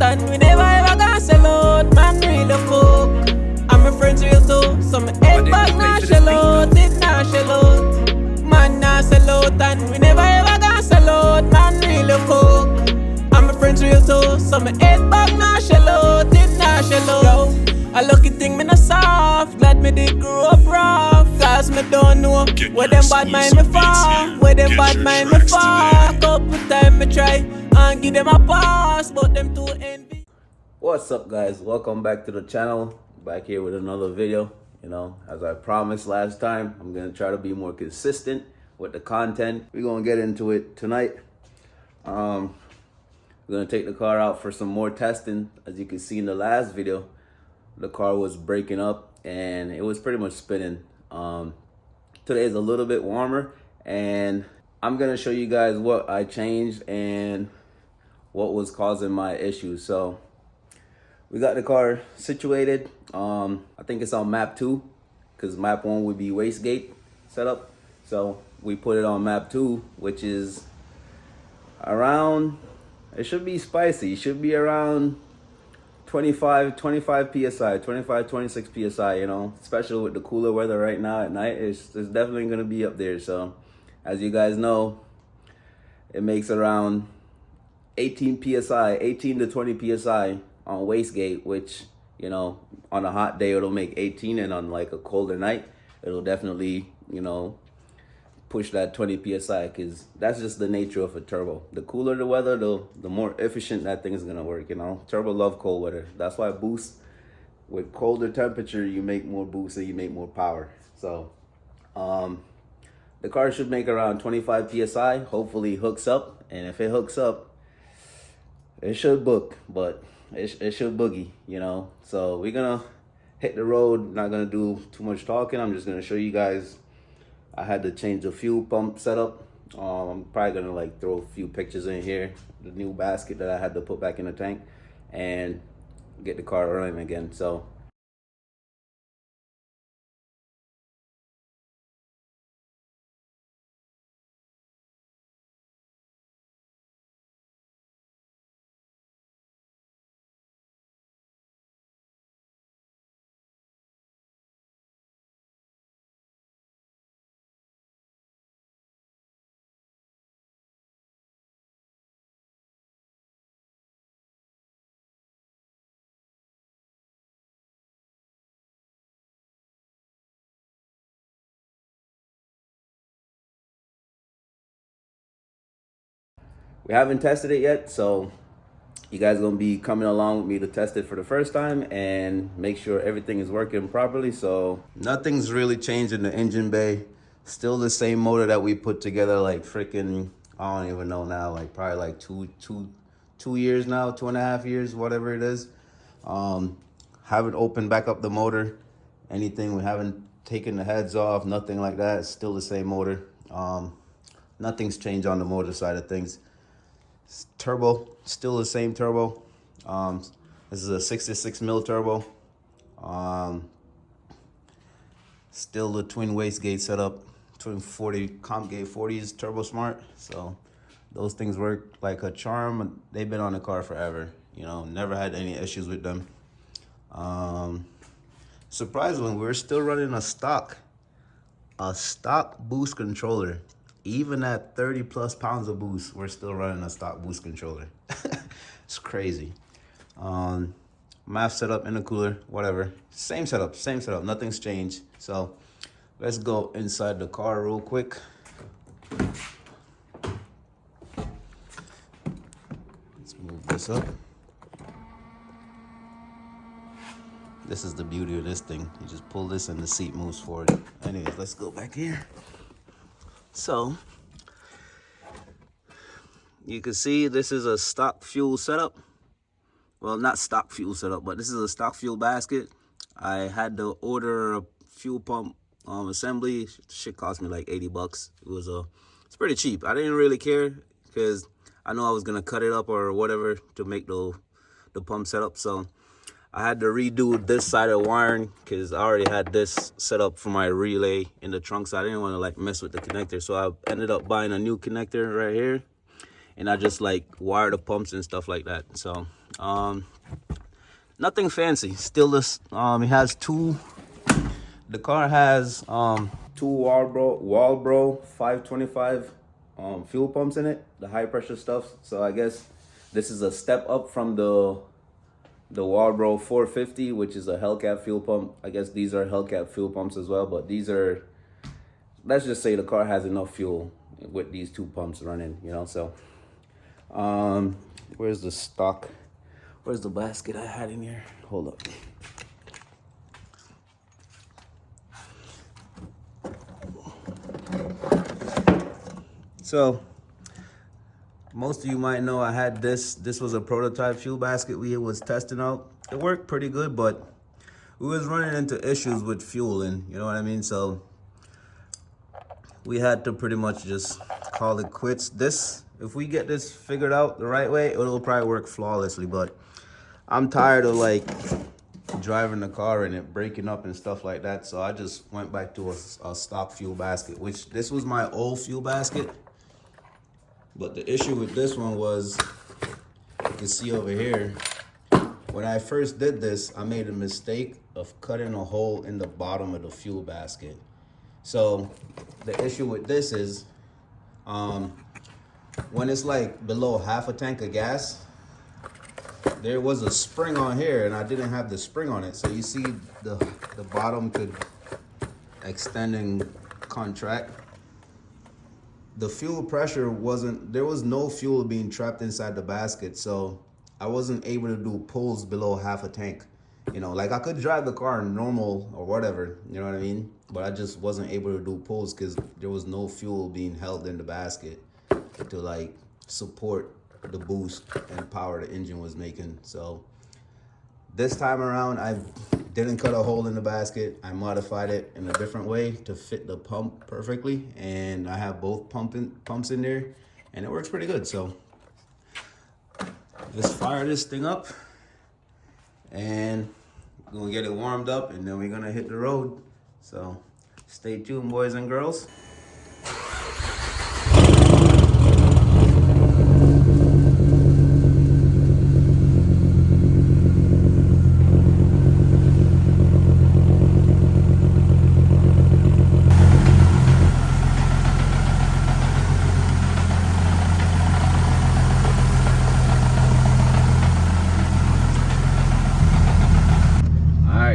out and we never ever gonna sell out. Man, real the fuck. And my friends real too. So my head back now shell out. It now shell out. Man, now sell out and we never ever gonna sell out. Man, real the fuck. And my friends real too. So my head back now shell out. It now shell out. Yo, a lucky thing me no soft. Glad me did grow up rough. Cause me don't know where them bad mind me for. Where them bad mind me for. Couple time me try and give them a pass, but them too envy. What's up, guys? Welcome back to the channel. Back here with another video. You know, as I promised last time, I'm gonna try to be more consistent with the content. We're gonna get into it tonight. We're gonna take the car out for some more testing. As you can see in the last video, the car was breaking up and it was pretty much spinning. Today is a little bit warmer and I'm gonna show you guys what I changed and what was causing my issues. So we got the car situated. I think it's on map 2 because map 1 would be wastegate setup. So we put it on map 2, which is around, it should be spicy. It should be around 25 psi, 25, 26 psi, you know, especially with the cooler weather right now at night. It's definitely going to be up there. So as you guys know, it makes around 18 psi, 18 to 20 psi on wastegate, which, you know, on a hot day it'll make 18, and on like a colder night it'll definitely, you know, push that 20 psi, because that's just the nature of a turbo. The cooler the weather, the more efficient that thing is gonna work. You know, turbo love cold weather. That's why boost with colder temperature, you make more boost and you make more power. So the car should make around 25 psi. Hopefully hooks up, and if it hooks up, it should book, but it should boogie, you know. So we're gonna hit the road. Not gonna do too much talking. I'm just gonna show you guys. I had to change the fuel pump setup. I'm probably gonna like throw a few pictures in here, the new basket that I had to put back in the tank, and get the car running again. So we haven't tested it yet, so you guys gonna be coming along with me to test it for the first time and make sure everything is working properly. So nothing's really changed in the engine bay. Still the same motor that we put together like freaking, I don't even know now, like probably like two years now, 2.5 years, whatever it is. Haven't opened back up the motor, anything. We haven't taken the heads off, nothing like that. It's still the same motor. Nothing's changed on the motor side of things. Turbo, still the same turbo. This is a 66 mil turbo. Still the twin wastegate setup, twin 40 comp gate 40s turbo smart. So those things work like a charm. They've been on the car forever, you know, never had any issues with them. Surprisingly, we're still running a stock boost controller. Even at 30 plus pounds of boost, we're still running a stock boost controller. It's crazy. MAF setup, intercooler, whatever. Same setup, nothing's changed. So let's go inside the car real quick. Let's move this up. This is the beauty of this thing. You just pull this and the seat moves forward. Anyways, let's go back here. So you can see this is a stock fuel setup. Well, not stock fuel setup, but this is a stock fuel basket. I had to order a fuel pump assembly. Shit cost me like 80 bucks. It's pretty cheap. I didn't really care because I know I was gonna cut it up or whatever to make the pump setup. So I had to redo this side of the wiring because I already had this set up for my relay in the trunk, so I didn't want to like mess with the connector. So I ended up buying a new connector right here, and I just like wire the pumps and stuff like that. So Nothing fancy. Still this, it has two, the car has two Walbro 525 fuel pumps in it, the high pressure stuff. So I guess this is a step up from the Walbro 450, which is a Hellcat fuel pump. I guess these are Hellcat fuel pumps as well, but these are, let's just say the car has enough fuel with these two pumps running, you know. So where's the stock? Where's the basket I had in here? Hold up. So most of you might know I had this was a prototype fuel basket we was testing out. It worked pretty good, but we was running into issues with fuel, and you know what I mean. So we had to pretty much just call it quits. This, if we get this figured out the right way, it'll probably work flawlessly, but I'm tired of like driving the car and it breaking up and stuff like that. So I just went back to a stock fuel basket, which this was my old fuel basket. But the issue with this one was, you can see over here, when I first did this, I made a mistake of cutting a hole in the bottom of the fuel basket. So the issue with this is, when it's like below half a tank of gas, there was a spring on here and I didn't have the spring on it. So you see the bottom could extend and contract. The fuel pressure wasn't, there was no fuel being trapped inside the basket. So I wasn't able to do pulls below half a tank. You know, like I could drive the car normal or whatever, you know what I mean? But I just wasn't able to do pulls because there was no fuel being held in the basket to like support the boost and power the engine was making. So this time around, I didn't cut a hole in the basket. I modified it in a different way to fit the pump perfectly, and I have both pumps in there, and it works pretty good. So let's fire this thing up, and we're gonna get it warmed up, and then we're gonna hit the road. So stay tuned, boys and girls.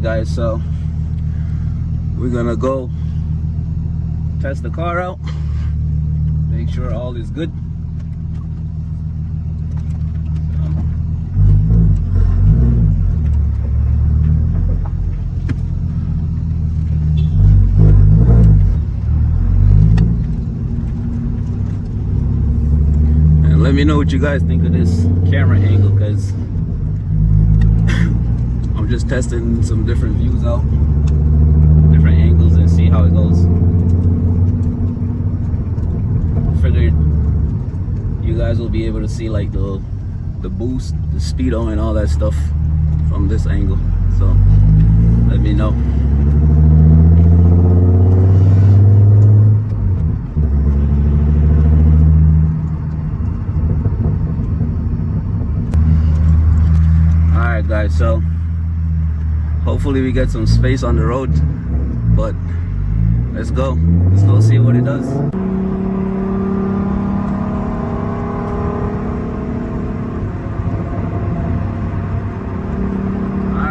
Guys, so we're gonna go test the car out, make sure all is good. And let me know what you guys think of this camera angle, because I'm just testing some different views out, different angles, and see how it goes. Figured you guys will be able to see like the boost, the speedo, and all that stuff from this angle. So let me know. All right, guys. So hopefully we get some space on the road, but let's go see what it does. All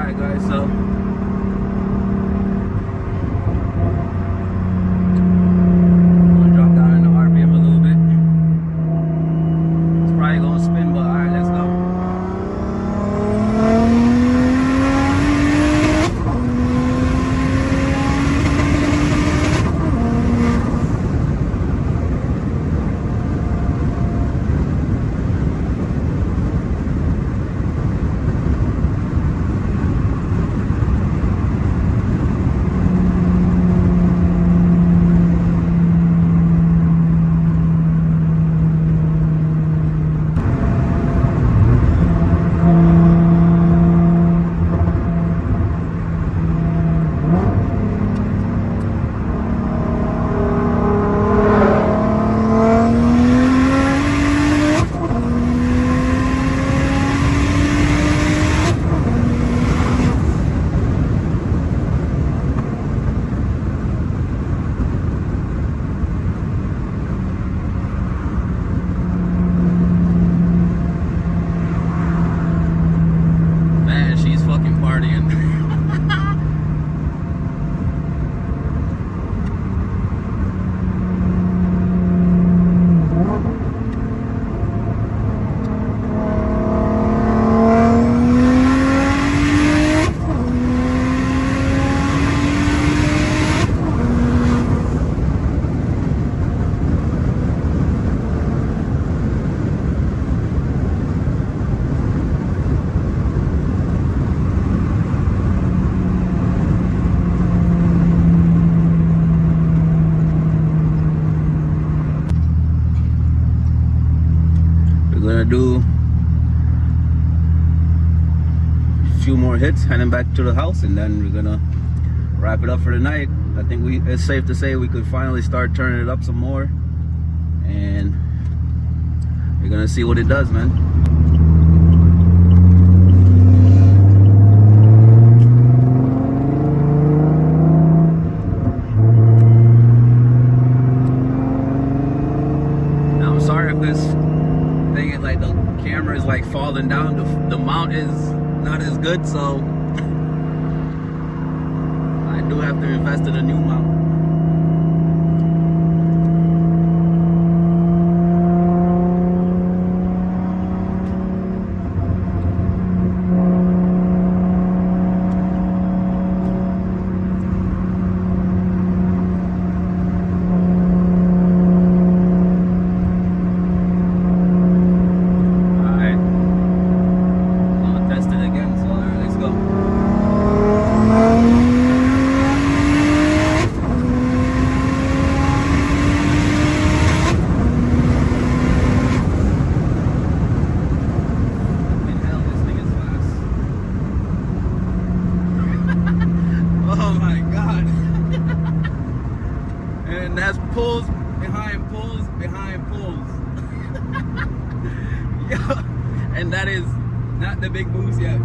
right, guys, so I'm gonna drop down in the RPM a little bit. It's probably gonna spin, but all right, let's go. gonna do a few more hits, heading back to the house, and then we're gonna wrap it up for the night. I think it's safe to say we could finally start turning it up some more, and we're gonna see what it does, man. Like falling down, the mount is not as good, so I do have to invest in a new mount. And that's pulls behind pulls behind pulls. Yo, and that is not the big boost yet.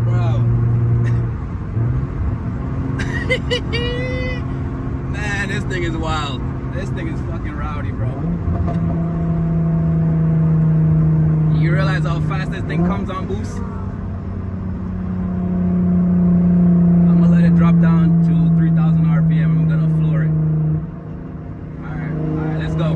Bro. Man, this thing is wild. This thing is fucking rowdy, bro. You realize how fast this thing comes on boost? I'm gonna let it drop down to 3,000 RPM. I'm gonna floor it. Alright, let's go.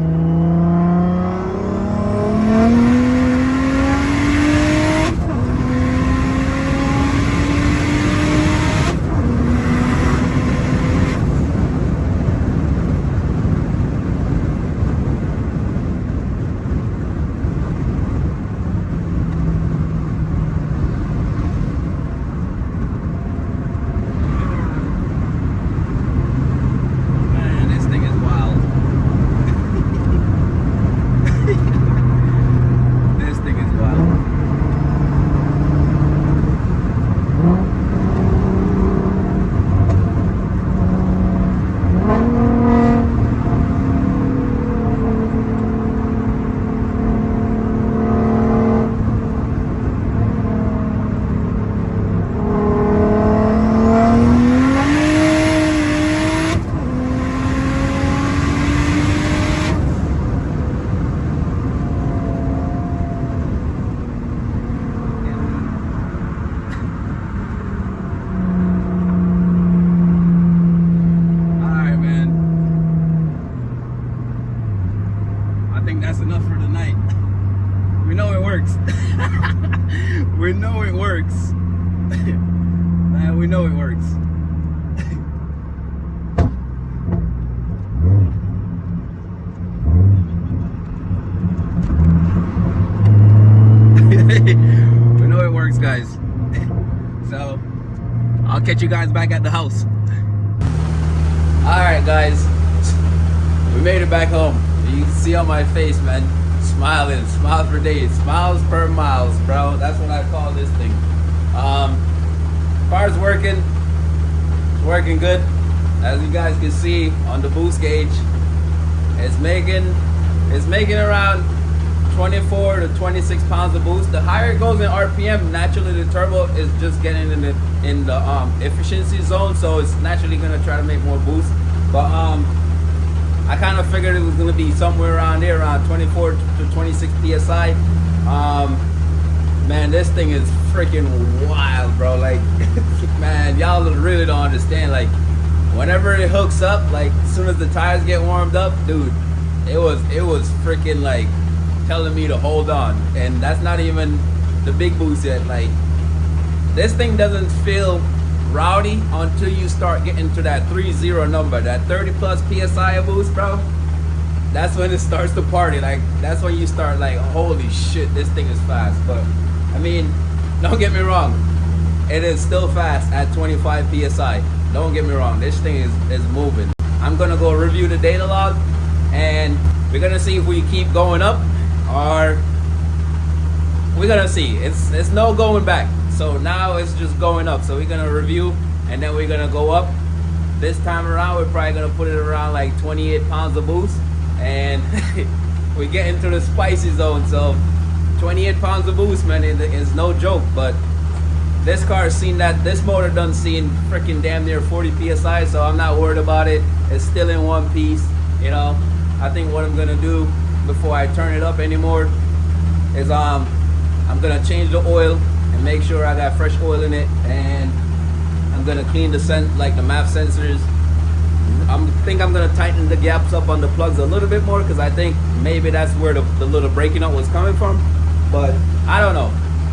That's enough for tonight. We know it works. We know it works. Man, we know it works. We know it works, guys. So I'll catch you guys back at the house. Alright, guys. We made it back home. You can see on my face, man, smiling, smiles for days, smiles per miles, bro. That's what I call this thing. Car's working, it's working good. As you guys can see on the boost gauge, it's making around 24 to 26 pounds of boost. The higher it goes in RPM, naturally the turbo is just getting in the efficiency zone, so it's naturally gonna try to make more boost. But I kind of figured it was going to be somewhere around there, around 24 to 26 PSI. Man, this thing is freaking wild, bro. Like, man, y'all really don't understand. Like, whenever it hooks up, like, as soon as the tires get warmed up, dude, it was freaking, like, telling me to hold on. And that's not even the big boost yet. Like, this thing doesn't feel rowdy until you start getting to that 30 number, that 30 plus PSI boost, bro. That's when it starts to party. Like, that's when you start like, holy shit, this thing is fast. But I mean, don't get me wrong, it is still fast at 25 PSI. Don't get me wrong, this thing is moving. I'm gonna go review the data log, and we're gonna see if we keep going up or gonna see. It's no going back. So now it's just going up. So we're gonna review and then we're gonna go up. This time around we're probably gonna put it around like 28 pounds of boost, and we get into the spicy zone. So 28 pounds of boost, man, is no joke. But this car has seen that, this motor done seen freaking damn near 40 psi, so I'm not worried about it. It's still in one piece, you know. I think what I'm gonna do before I turn it up anymore is I'm gonna change the oil and make sure I got fresh oil in it, and I'm gonna clean the the MAP sensors. I think I'm gonna tighten the gaps up on the plugs a little bit more, because I think maybe that's where the little breaking up was coming from. But I don't know.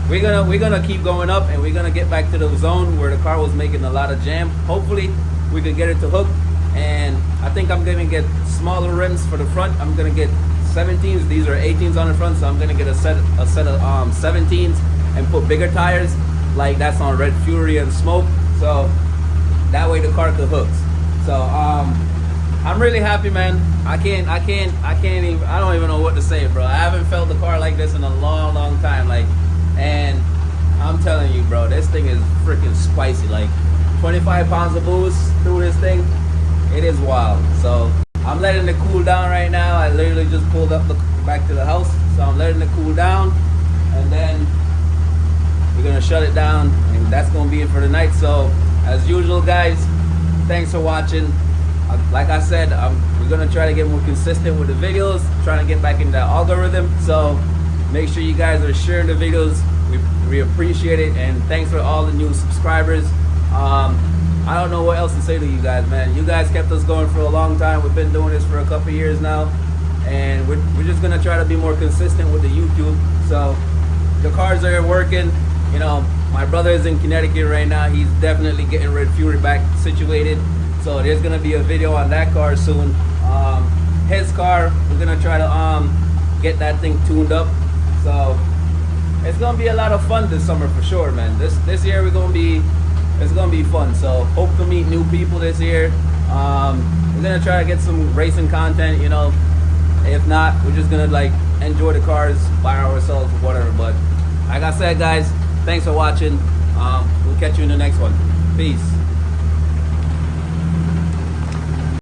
We're gonna keep going up, and we're gonna get back to the zone where the car was making a lot of jam. Hopefully we could get it to hook. And I think I'm gonna get smaller rims for the front. I'm gonna get 17s. These are 18s on the front, so I'm gonna get a set of 17s and put bigger tires, like that's on Red Fury and Smoke. So that way the car could hook. So I'm really happy, man. I don't even know what to say, bro. I haven't felt the car like this in a long time. And I'm telling you, bro, this thing is freaking spicy. Like 25 pounds of boost through this thing, it is wild. So I'm letting it cool down right now. I literally just pulled up back to the house, so I'm letting it cool down, and then we're gonna shut it down, and that's gonna be it for the night. So as usual, guys, thanks for watching. Like I said, we're gonna try to get more consistent with the videos, trying to get back in that algorithm. So make sure you guys are sharing the videos. We appreciate it, and thanks for all the new subscribers. I don't know what else to say to you guys, man. You guys kept us going for a long time. We've been doing this for a couple years now, and we're just gonna try to be more consistent with the YouTube. So the cars are working. You know, my brother is in Connecticut right now. He's definitely getting Red Fury back situated. So there's gonna be a video on that car soon. His car, we're gonna try to get that thing tuned up. So it's gonna be a lot of fun this summer for sure, man. This year it's gonna be fun. So hope to meet new people this year. We're gonna try to get some racing content, you know. If not, we're just gonna like enjoy the cars by ourselves or whatever. But like I said, guys, thanks for watching. We'll catch you in the next one. Peace.